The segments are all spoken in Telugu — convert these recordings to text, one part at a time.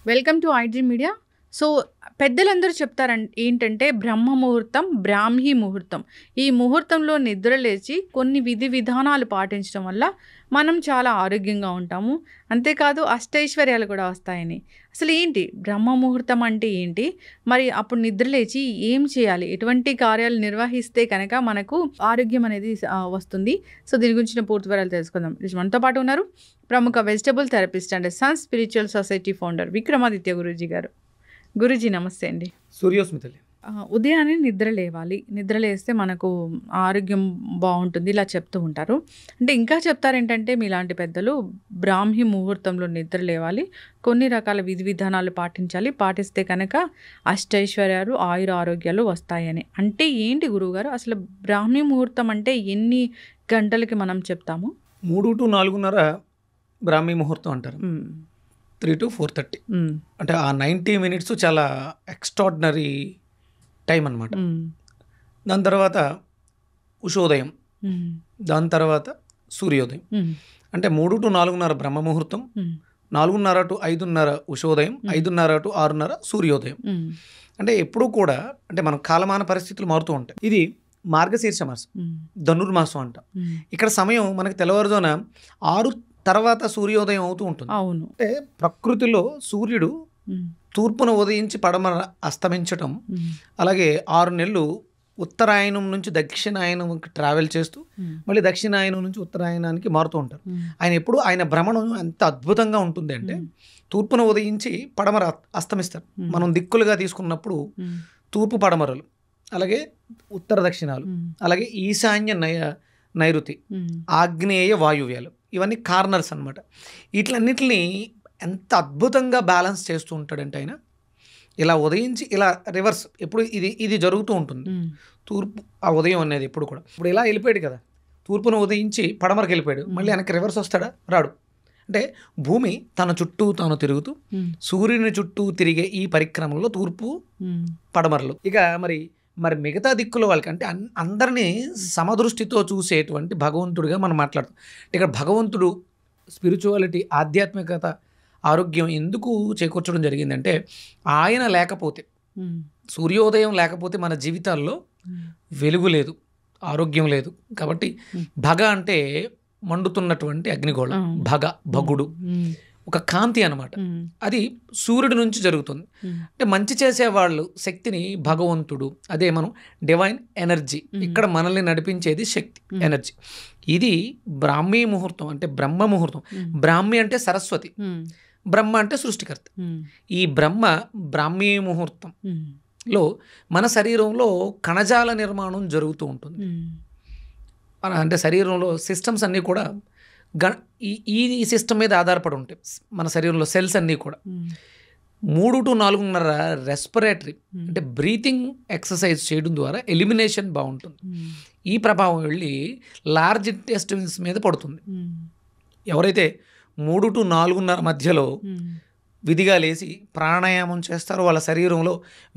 Welcome to iDream media. So పెద్దలందరూ ఏంటంటే బ్రహ్మ ముహూర్తం, బ్రాహ్మీ ముహూర్తం. ఈ ముహూర్తంలో నిద్ర లేచి కొన్ని విధి విధానాలు పాటించడం వల్ల మనం చాలా ఆరోగ్యంగా ఉంటాము. అంతేకాదు అష్టైశ్వర్యాలు కూడా వస్తాయని. అసలు ఏంటి బ్రహ్మ ముహూర్తం అంటే ఏంటి? మరి అప్పుడు నిద్ర లేచి ఏం చేయాలి? ఎటువంటి కార్యాలు నిర్వహిస్తే కనుక మనకు ఆరోగ్యం అనేది వస్తుంది? సో దీని గురించిన పూర్తి వివరాలు తెలుసుకుందాం. మనతో పాటు ఉన్నారు ప్రముఖ vegetable therapist and sun spiritual society founder Vikramaditya Guruji గారు. గురూజీ నమస్తే అండి. సూర్యోస్మితలి. ఉదయాన్నే నిద్ర లేవాలి, నిద్ర లేస్తే మనకు ఆరోగ్యం బాగుంటుంది ఇలా చెప్తూ ఉంటారు. అంటే ఇంకా చెప్తారేంటంటే మీలాంటి పెద్దలు బ్రాహ్మీ ముహూర్తంలో నిద్ర లేవాలి, కొన్ని రకాల విధి విధానాలు పాటించాలి, పాటిస్తే కనుక అష్టైశ్వర్యాలు ఆయుర ఆరోగ్యాలు వస్తాయని. అంటే ఏంటి గురువుగారు, అసలు బ్రాహ్మీ ముహూర్తం అంటే ఎన్ని గంటలకి మనం చెప్తాము? 3 to 4:30 బ్రాహ్మీ ముహూర్తం అంటారు. 3 to 4:30 అంటే ఆ 90 minutes చాలా ఎక్స్ట్రాడినరీ టైం అన్నమాట. దాని తర్వాత ఉషోదయం, దాని తర్వాత సూర్యోదయం. అంటే 3 to 4:30 బ్రహ్మ ముహూర్తం, 4:30 to 5:30 ఉషోదయం, 5:30 to 6:30 సూర్యోదయం. అంటే ఎప్పుడూ కూడా అంటే మన కాలమాన పరిస్థితులు మారుతూ ఉంటాయి. ఇది మార్గశీర్ష మాసం, ధనుర్మాసం అంట. ఇక్కడ సమయం మనకి తెల్లవారుజామున 6 తర్వాత సూర్యోదయం అవుతూ ఉంటుంది. అవును. అంటే ప్రకృతిలో సూర్యుడు తూర్పున ఉదయించి పడమర అస్తమించటం, అలాగే 6 నెలలు ఉత్తరాయణం నుంచి దక్షిణాయనంకి ట్రావెల్ చేస్తూ మళ్ళీ దక్షిణాయనం నుంచి ఉత్తరాయణానికి మారుతూ ఉంటారు. ఆయన ఎప్పుడు ఆయన భ్రమణం ఎంత అద్భుతంగా ఉంటుంది అంటే తూర్పున ఉదయించి పడమర అస్తమిస్తారు. మనం దిక్కులుగా తీసుకున్నప్పుడు తూర్పు పడమరలు, అలాగే ఉత్తర దక్షిణాలు, అలాగే ఈశాన్య నైరుతి, ఆగ్నేయ వాయువ్యాలు, ఇవన్నీ కార్నర్స్ అనమాట. వీటిలన్నిటిని ఎంత అద్భుతంగా బ్యాలెన్స్ చేస్తూ ఉంటాడంటే ఆయన ఇలా ఉదయించి ఇలా రివర్స్ ఎప్పుడు ఇది జరుగుతూ ఉంటుంది. తూర్పు ఆ ఉదయం అనేది ఎప్పుడు కూడా ఇప్పుడు ఇలా వెళ్ళిపోయాడు కదా, తూర్పున ఉదయించి పడమరకు వెళ్ళిపోయాడు, మళ్ళీ వెనక్కి రివర్స్ వస్తాడా? రాడు. అంటే భూమి తన చుట్టూ తాను తిరుగుతూ సూర్యుని చుట్టూ తిరిగే ఈ పరిక్రమంలో తూర్పు పడమరలు. ఇక మరి మిగతా దిక్కుల వాళ్ళకి అంటే అందరినీ సమదృష్టితో చూసేటువంటి భగవంతుడిగా మనం మాట్లాడుతాం. ఇక్కడ భగవంతుడు స్పిరిచువాలిటీ, ఆధ్యాత్మికత, ఆరోగ్యం ఎందుకు చేకూర్చడం జరిగిందంటే ఆయన లేకపోతే, సూర్యోదయం లేకపోతే మన జీవితాల్లో వెలుగు లేదు, ఆరోగ్యం లేదు. కాబట్టి భగ అంటే మండుతున్నటువంటి అగ్నిగోళం, భగుడు ఒక కాంతి అనమాట. అది సూర్యుడి నుంచి జరుగుతుంది. అంటే మంచి చేసేవాళ్ళు శక్తిని భగవంతుడు, అదే మనం డివైన్ ఎనర్జీ, ఇక్కడ మనల్ని నడిపించేది శక్తి, ఎనర్జీ. ఇది బ్రాహ్మీ ముహూర్తం అంటే బ్రహ్మ ముహూర్తం. బ్రాహ్మి అంటే సరస్వతి, బ్రహ్మ అంటే సృష్టికర్త. ఈ బ్రాహ్మీ ముహూర్తంలో మన శరీరంలో కణజాల నిర్మాణం జరుగుతూ ఉంటుంది. అంటే శరీరంలో సిస్టమ్స్ అన్నీ కూడా ఈ సిస్టమ్ మీద ఆధారపడి ఉంటాయి. మన శరీరంలో సెల్స్ అన్నీ కూడా 3 to 4:30 రెస్పిరేటరీ అంటే బ్రీతింగ్ ఎక్సర్సైజ్ చేయడం ద్వారా ఎలిమినేషన్ బాగుంటుంది. ఈ ప్రభావం వెళ్ళి లార్జ్ ఇంటెస్టైన్స్ మీద పడుతుంది. ఎవరైతే 3 to 4:30 మధ్యలో విధిగా లేచి ప్రాణాయామం చేస్తారో వాళ్ళ శరీరంలో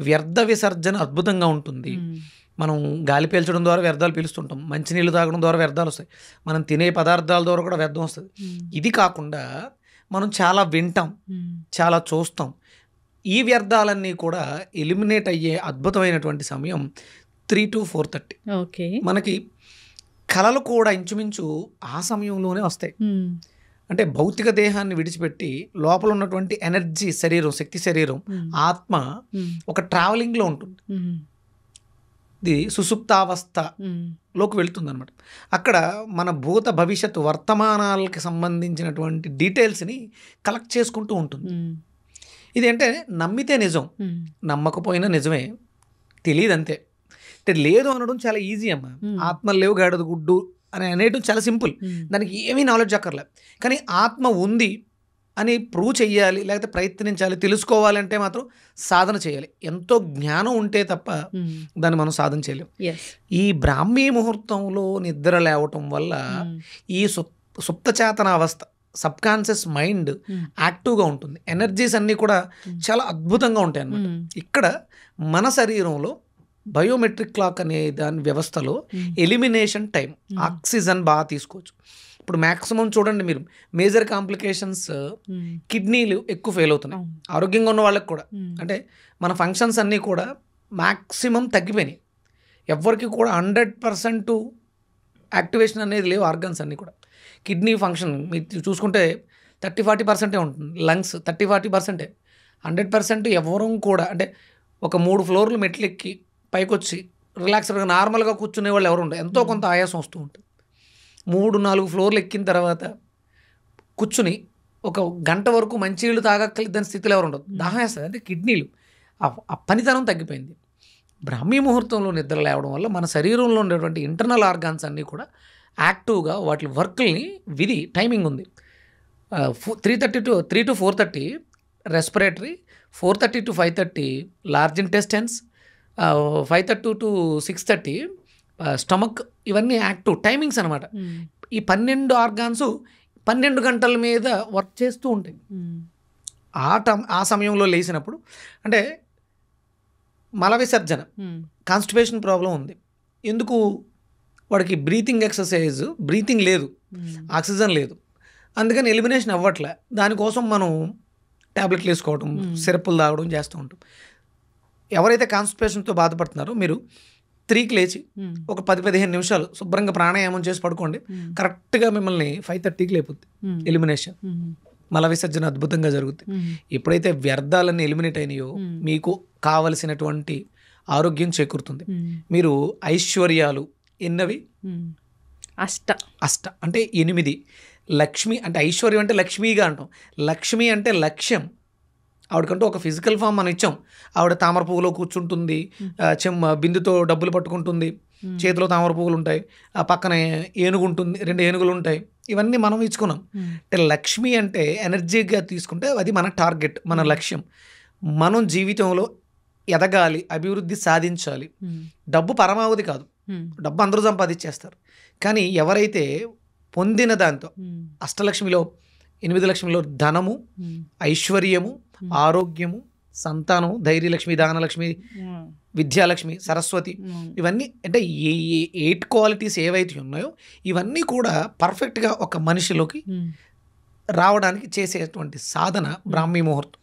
వ్యర్థ విసర్జన అద్భుతంగా ఉంటుంది. మనం గాలి పీల్చడం ద్వారా వ్యర్థాలు పీలుస్తుంటాం, మంచినీళ్ళు తాగడం ద్వారా వ్యర్థాలు వస్తాయి, మనం తినే పదార్థాల ద్వారా కూడా వ్యర్థం వస్తుంది. ఇది కాకుండా మనం చాలా వింటాం, చాలా చూస్తాం. ఈ వ్యర్థాలన్నీ కూడా ఎలిమినేట్ అయ్యే అద్భుతమైనటువంటి సమయం 3 to 4:30. ఓకే. మనకి కళలు కూడా ఇంచుమించు ఆ సమయంలోనే వస్తాయి. అంటే భౌతిక దేహాన్ని విడిచిపెట్టి లోపల ఉన్నటువంటి ఎనర్జీ శరీరం, శక్తి శరీరం, ఆత్మ ఒక ట్రావెలింగ్లో ఉంటుంది. ఇది సుసుప్తావస్థలోకి వెళ్తుంది అనమాట. అక్కడ మన భూత భవిష్యత్తు వర్తమానాలకి సంబంధించినటువంటి డీటెయిల్స్ని కలెక్ట్ చేసుకుంటూ ఉంటుంది. ఇదేంటే నమ్మితే నిజం, నమ్మకపోయినా నిజమే, తెలియదు అంతే. అంటే లేదు అనడం చాలా ఈజీ అమ్మ. ఆత్మ లేవు గాడిద గుడ్డు అని అనేయడం చాలా సింపుల్, దానికి ఏమీ నాలెడ్జ్ అక్కర్లేదు. కానీ ఆత్మ ఉంది అని ప్రూవ్ చేయాలి, లేకపోతే ప్రయత్నించాలి, తెలుసుకోవాలంటే మాత్రం సాధన చేయాలి. ఎంతో జ్ఞానం ఉంటే తప్ప దాన్ని మనం సాధన చేయలేం. ఈ బ్రాహ్మీ ముహూర్తంలో నిద్ర లేవటం వల్ల ఈ సుప్తచేతన అవస్థ, సబ్కాన్షియస్ మైండ్ యాక్టివ్గా ఉంటుంది. ఎనర్జీస్ అన్నీ కూడా చాలా అద్భుతంగా ఉంటాయి అన్నమాట. ఇక్కడ మన శరీరంలో బయోమెట్రిక్ క్లాక్ అనే దాని వ్యవస్థలో ఎలిమినేషన్ టైం, ఆక్సిజన్ బాగా తీసుకోవచ్చు. ఇప్పుడు మ్యాక్సిమం చూడండి మీరు మేజర్ కాంప్లికేషన్స్ కిడ్నీలు ఎక్కువ ఫెయిల్ అవుతున్నాయి ఆరోగ్యంగా ఉన్న వాళ్ళకి కూడా. అంటే మన ఫంక్షన్స్ అన్నీ కూడా మ్యాక్సిమం తగ్గిపోయినాయి. ఎవరికి కూడా 100% యాక్టివేషన్ అనేది లేవు ఆర్గన్స్ అన్నీ కూడా. కిడ్నీ ఫంక్షన్ మీరు చూసుకుంటే 30-40% ఉంటుంది, లంగ్స్ 30-40%. 100% ఎవరూ కూడా అంటే ఒక 3 ఫ్లోర్లు మెట్లు ఎక్కి పైకి వచ్చి రిలాక్స్డ్గా నార్మల్గా కూర్చునే వాళ్ళు ఎవరు ఉండరు. ఎంతో కొంత ఆయాసం వస్తూ ఉంటుంది. 3-4 ఫ్లోర్లు ఎక్కిన తర్వాత కూర్చుని ఒక గంట వరకు మంచినీళ్ళు తాగక్కలేదని స్థితిలో ఎవరు ఉండదు. దాహం వేస్తుంది. అంటే కిడ్నీలు ఆ పనితనం తగ్గిపోయింది. బ్రాహ్మీ ముహూర్తంలో నిద్ర లేవడం వల్ల మన శరీరంలో ఉండేటువంటి ఇంటర్నల్ ఆర్గాన్స్ అన్నీ కూడా యాక్టివ్గా వాటి వర్క్ని విధి టైమింగ్ ఉంది. 3 to 4:30 respiratory, 4:30 to 5:30 large intestines, 5:30 to 6:30 stomach. ఇవన్నీ యాక్టివ్ టైమింగ్స్ అనమాట. ఈ 12 ఆర్గాన్స్ 12 గంటల మీద వర్క్ చేస్తూ ఉంటాయి. ఆ సమయంలో లేచినప్పుడు అంటే మల విసర్జన, కాన్స్టిపేషన్ ప్రాబ్లం ఉంది. ఎందుకు? వాడికి బ్రీతింగ్ ఎక్సర్సైజ్, బ్రీతింగ్ లేదు, ఆక్సిజన్ లేదు, అందుకని ఎలిమినేషన్ అవ్వట్లే. దానికోసం మనం ట్యాబ్లెట్లు వేసుకోవడం, సిరప్పులు తాగడం చేస్తూ ఉంటాం. ఎవరైతే కాన్స్టిపేషన్తో బాధపడుతున్నారో మీరు 3కి లేచి ఒక 10-15 నిమిషాలు శుభ్రంగా ప్రాణాయామం చేసి పడుకోండి. కరెక్ట్గా మిమ్మల్ని 5:30కి లేపుద్ది ఎలిమినేషన్. మల విసర్జన అద్భుతంగా జరుగుతుంది. ఎప్పుడైతే వ్యర్థాలన్నీ ఎలిమినేట్ అయినాయో మీకు కావలసినటువంటి ఆరోగ్యం చేకూరుతుంది. మీరు ఐశ్వర్యాలు ఎన్నవి? అష్ట అంటే 8. లక్ష్మి అంటే ఐశ్వర్యం అంటే లక్ష్మీగా అంటాం. లక్ష్మి అంటే లక్ష్యం. ఆవిడకంటూ ఒక ఫిజికల్ ఫామ్ మనం ఇచ్చాం. ఆవిడ తామర పువ్వులో కూర్చుంటుంది, బిందుతో డబ్బులు పట్టుకుంటుంది, చేతిలో తామర పువ్వులు ఉంటాయి, ఆ పక్కన ఏనుగు ఉంటుంది, 2 ఏనుగులు ఉంటాయి. ఇవన్నీ మనం ఇచ్చుకున్నాం. అంటే లక్ష్మి అంటే ఎనర్జీగా తీసుకుంటే అది మన టార్గెట్, మన లక్ష్యం. మనం జీవితంలో ఎదగాలి, అభివృద్ధి సాధించాలి. డబ్బు పరమావధి కాదు, డబ్బు అందరూ సంపాదించేస్తారు. కానీ ఎవరైతే పొందిన దాంతో అష్టలక్ష్మిలో 8 లక్ష్మిలో ధనము, ఐశ్వర్యము, ఆరోగ్యము, సంతానం, ధైర్యలక్ష్మి, దానలక్ష్మి, విద్యాలక్ష్మి, సరస్వతి, ఇవన్నీ అంటే 8 క్వాలిటీస్ ఏవైతే ఉన్నాయో ఇవన్నీ కూడా పర్ఫెక్ట్గా ఒక మనిషిలోకి రావడానికి చేసేటువంటి సాధన బ్రాహ్మీ ముహూర్తం.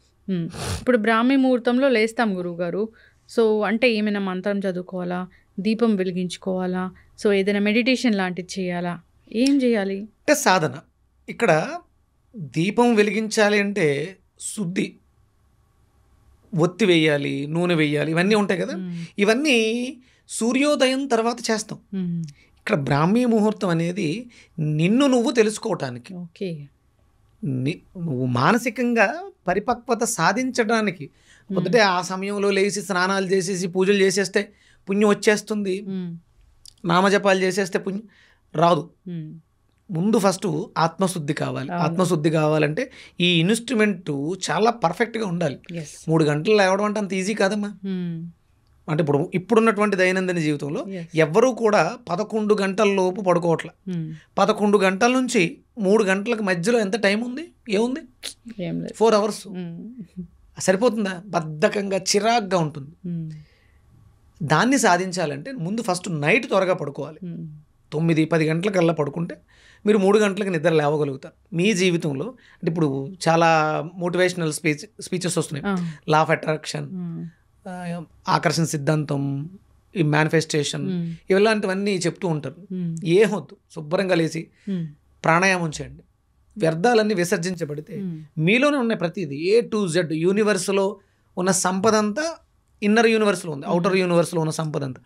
ఇప్పుడు బ్రాహ్మీ ముహూర్తంలో లేస్తాం గురువుగారు. సో అంటే ఏమైనా మంత్రం చదువుకోవాలా, దీపం వెలిగించుకోవాలా, సో ఏదైనా మెడిటేషన్ లాంటిది చేయాలా, ఏం చేయాలి? అంటే సాధన ఇక్కడ దీపం వెలిగించాలి అంటే శుద్ధి, ఒత్తి వేయాలి, నూనె వేయాలి, ఇవన్నీ ఉంటాయి కదా. ఇవన్నీ సూర్యోదయం తర్వాత చేస్తాం. ఇక్కడ బ్రాహ్మీ ముహూర్తం అనేది నిన్ను నువ్వు తెలుసుకోవటానికి, నువ్వు మానసికంగా పరిపక్వత సాధించడానికి. పొద్దుటే ఆ సమయంలో లేచి స్నానాలు చేసేసి పూజలు చేసేస్తే పుణ్యం వచ్చేస్తుంది, నామజపాలు చేసేస్తే పుణ్యం రాదు. ముందు ఫస్ట్ ఆత్మశుద్ధి కావాలి. ఆత్మశుద్ధి కావాలంటే ఈ ఇన్స్ట్రుమెంట్ చాలా పర్ఫెక్ట్గా ఉండాలి. 3 గంటలు లేవడం అంటే అంత ఈజీ కాదమ్మా. అంటే ఇప్పుడున్నటువంటి దైనందిన జీవితంలో ఎవ్వరూ కూడా 11 గంటల లోపు పడుకోవట్లే. 11 గంటల నుంచి 3 గంటలకు మధ్యలో ఎంత టైం ఉంది? ఏముంది? 4 hours. సరిపోతుందా? బద్ధకంగా చిరాగ్గా ఉంటుంది. దాన్ని సాధించాలంటే ముందు ఫస్ట్ నైట్ త్వరగా పడుకోవాలి. 9-10 గంటలకల్లా పడుకుంటే మీరు 3 గంటలకు నిద్ర లేవగలుగుతారు. మీ జీవితంలో అంటే ఇప్పుడు చాలా మోటివేషనల్ స్పీచెస్ వస్తున్నాయి. లా ఆఫ్ అట్రాక్షన్, ఆకర్షణ సిద్ధాంతం, ఈ మేనిఫెస్టేషన్, ఇలాంటివన్నీ చెప్తూ ఉంటారు. ఏమొద్దు, శుభ్రంగా లేచి ప్రాణాయామం చేయండి. వ్యర్థాలన్నీ విసర్జించబడితే మీలోనే ఉన్నాయి ప్రతిదీ. A to Z యూనివర్స్లో ఉన్న సంపద అంతా ఇన్నర్ యూనివర్స్లో ఉంది, అవుటర్ యూనివర్స్లో ఉన్న సంపద అంతా.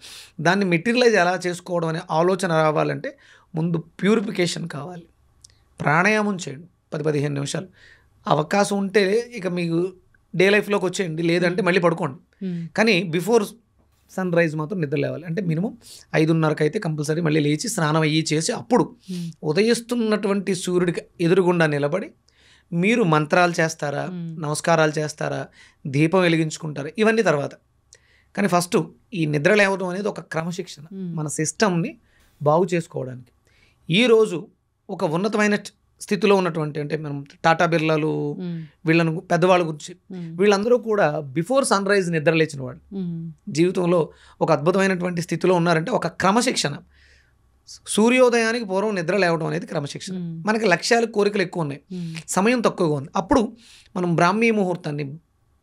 దాన్ని మెటీరియలైజ్ ఎలా చేసుకోవడం అనే ఆలోచన రావాలంటే ముందు ప్యూరిఫికేషన్ కావాలి. ప్రాణాయామం చేయండి 10-15 నిమిషాలు. అవకాశం ఉంటే ఇక మీకు డే లైఫ్లోకి వచ్చేయండి, లేదంటే మళ్ళీ పడుకోండి. కానీ బిఫోర్ సన్ రైజ్ మాత్రం నిద్ర లేవాలి. అంటే మినిమం 5:30కి అయితే కంపల్సరీ మళ్ళీ లేచి స్నానం అయ్యి చేసి అప్పుడు ఉదయిస్తున్నటువంటి సూర్యుడికి ఎదురుగుండా నిలబడి మీరు మంత్రాలు చేస్తారా, నమస్కారాలు చేస్తారా, దీపం వెలిగించుకుంటారా, ఇవన్నీ తర్వాత. కానీ ఫస్ట్ ఈ నిద్ర లేవడం అనేది ఒక క్రమశిక్షణ, మన సిస్టమ్ని బాగు చేసుకోవడానికి. ఈరోజు ఒక ఉన్నతమైన స్థితిలో ఉన్నటువంటి అంటే మనం టాటా బిర్లాలు వీళ్ళను పెద్దవాళ్ళ గురించి వీళ్ళందరూ కూడా బిఫోర్ సన్ రైజ్ నిద్రలేచిన వాళ్ళు జీవితంలో ఒక అద్భుతమైనటువంటి స్థితిలో ఉన్నారంటే ఒక క్రమశిక్షణ. సూర్యోదయానికి పూర్వం నిద్ర లేవడం అనేది క్రమశిక్షణ. మనకి లక్ష్యాలు కోరికలు ఎక్కువ ఉన్నాయి, సమయం తక్కువగా ఉంది. అప్పుడు మనం బ్రాహ్మీ ముహూర్తాన్ని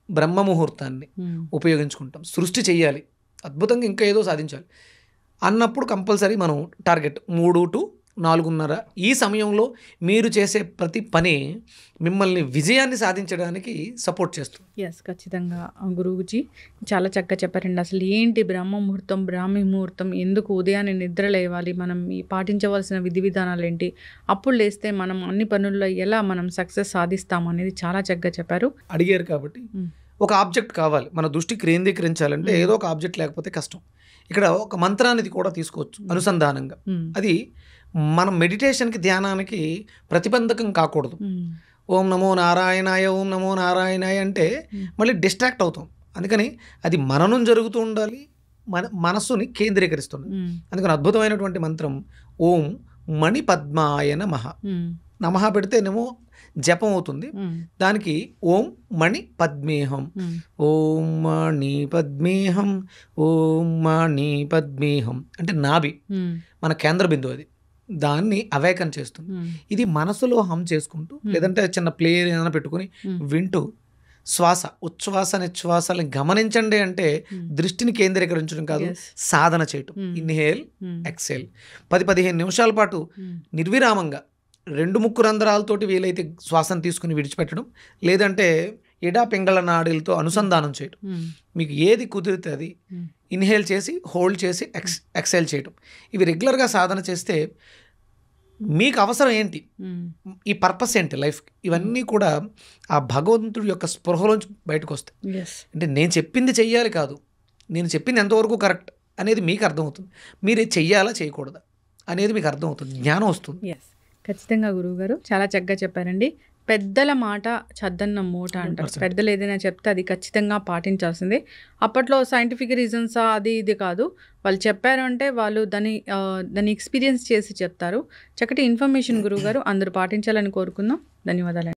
బ్రహ్మ ముహూర్తాన్ని ఉపయోగించుకుంటాం. సృష్టి చెయ్యాలి, అద్భుతంగా ఇంకా ఏదో సాధించాలి అన్నప్పుడు కంపల్సరీ మనం టార్గెట్ 3 to 4:30 ఈ సమయంలో మీరు చేసే ప్రతి పని మిమ్మల్ని విజయాన్ని సాధించడానికి సపోర్ట్ చేస్తుంది. ఎస్, ఖచ్చితంగా గురూజీ చాలా చక్కగా చెప్పారండి. అసలు ఏంటి బ్రహ్మ ముహూర్తం, బ్రాహ్మీ ముహూర్తం, ఎందుకు ఉదయాన్నే నిద్ర లేవాలి, మనం ఈ పాటించవలసిన విధి విధానాలు ఏంటి, అప్పుడు లేస్తే మనం అన్ని పనుల్లో ఎలా మనం సక్సెస్ సాధిస్తాం అనేది చాలా చక్కగా చెప్పారు. అడిగారు కాబట్టి ఒక ఆబ్జెక్ట్ కావాలి, మన దృష్టి కేంద్రీకరించాలంటే ఏదో ఒక ఆబ్జెక్ట్ లేకపోతే కష్టం. ఇక్కడ ఒక మంత్రానికి కూడా తీసుకోవచ్చు అనుసంధానంగా. అది మనం మెడిటేషన్కి ధ్యానానికి ప్రతిబంధకం కాకూడదు. ఓం నమో నారాయణాయ, ఓం నమో నారాయణాయ అంటే మళ్ళీ డిస్ట్రాక్ట్ అవుతాం. అందుకని అది మననం జరుగుతూ ఉండాలి, మనస్సుని కేంద్రీకరిస్తుంది. అందుకని అద్భుతమైనటువంటి మంత్రం ఓం మణి పద్మాయ నమః. నమః పెడితేనేమో జపం అవుతుంది, దానికి ఓం మణి పద్మేహం, ఓం మణి పద్మేహం, ఓం మణి పద్మేహం అంటే నాభి మన కేంద్ర బిందువు, అది దాన్ని అవేకం చేస్తుంది. ఇది మనసులో హమ్ చేసుకుంటూ లేదంటే చిన్న ప్లేయర్ ఏదైనా పెట్టుకుని వింటూ శ్వాస ఉచ్ఛ్వాస నిశ్వాసాలను గమనించండి. అంటే దృష్టిని కేంద్రీకరించడం కాదు, సాధన చేయటం. ఇన్హేల్ ఎక్సేల్ 10-15 నిమిషాల పాటు నిర్విరామంగా 2 ముక్కు రంధ్రాలతోటి వీలైతే శ్వాసను తీసుకుని విడిచిపెట్టడం, లేదంటే ఎడా పింగళ నాడీలతో అనుసంధానం చేయడం. మీకు ఏది కుదిరితే అది ఇన్హేల్ చేసి హోల్డ్ చేసి ఎక్సేల్ చేయడం. ఇవి రెగ్యులర్గా సాధన చేస్తే మీకు అవసరం ఏంటి, ఈ పర్పస్ ఏంటి లైఫ్కి, ఇవన్నీ కూడా ఆ భగవంతుడి యొక్క స్పృహలోంచి బయటకు వస్తాయి. అంటే నేను చెప్పింది చెయ్యాలి కాదు, నేను చెప్పింది ఎంతవరకు కరెక్ట్ అనేది మీకు అర్థమవుతుంది. మీరు చెయ్యాలా చేయకూడదా అనేది మీకు అర్థమవుతుంది, జ్ఞానం వస్తుంది. ఖచ్చితంగా గురువుగారు చాలా చక్కగా చెప్పారండి. పెద్దల మాట చద్దన్న మూట అంటారు. పెద్దలు ఏదైనా చెప్తే అది ఖచ్చితంగా పాటించాల్సిందే. అప్పట్లో సైంటిఫిక్ రీజన్స్ అది ఇది కాదు, వాళ్ళు చెప్పారు అంటే వాళ్ళు దాన్ని ఎక్స్పీరియన్స్ చేసి చెప్తారు. చక్కటి ఇన్ఫర్మేషన్ గురువుగారు, అందరూ పాటించాలని కోరుకుందాం. ధన్యవాదాలు.